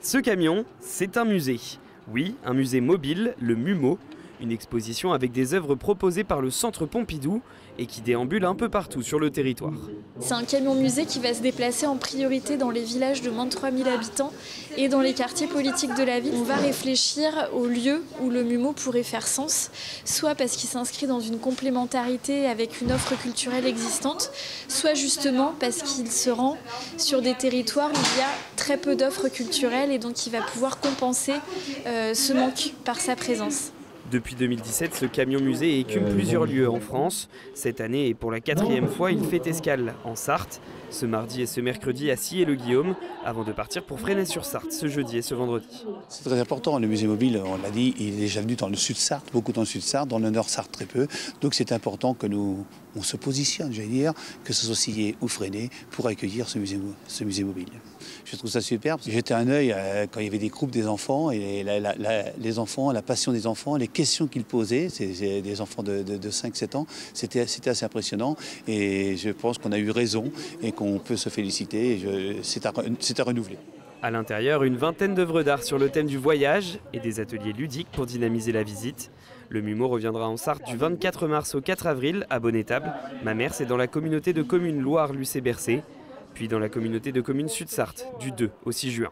Ce camion, c'est un musée. Oui, un musée mobile, le MUMO, une exposition avec des œuvres proposées par le Centre Pompidou et qui déambule un peu partout sur le territoire. C'est un camion musée qui va se déplacer en priorité dans les villages de moins de 3000 habitants et dans les quartiers politiques de la ville. On va réfléchir aux lieux où le MUMO pourrait faire sens, soit parce qu'il s'inscrit dans une complémentarité avec une offre culturelle existante, soit justement parce qu'il se rend sur des territoires où il y a très peu d'offres culturelles et donc il va pouvoir compenser ce manque par sa présence. Depuis 2017, ce camion musée écume plusieurs lieux en France. Cette année, et pour la 4e fois, il fait escale en Sarthe, ce mardi et ce mercredi à Sillé-le-Guillaume, avant de partir pour Fresnay-sur-Sarthe ce jeudi et ce vendredi. C'est très important, le musée mobile, on l'a dit, il est déjà venu dans le sud Sarthe, beaucoup dans le sud Sarthe, dans le nord Sarthe très peu. Donc c'est important que on se positionne, j'allais dire, que ce soit Sillé ou Fresnay, pour accueillir ce musée mobile. Je trouve ça superbe. J'ai jeté un œil quand il y avait des groupes des enfants, et les enfants, la passion des enfants, les questions qu'ils posaient, c'est des enfants de 5-7 ans, c'était assez impressionnant. Et je pense qu'on a eu raison et qu'on peut se féliciter. C'est à renouveler. À l'intérieur, une vingtaine d'œuvres d'art sur le thème du voyage et des ateliers ludiques pour dynamiser la visite. Le MUMO reviendra en Sarthe du 24 mars au 4 avril à Bonnétable. Mamers est dans la communauté de communes Loire-Lucé-Bercé, puis dans la communauté de communes Sud-Sarthe du 2 au 6 juin.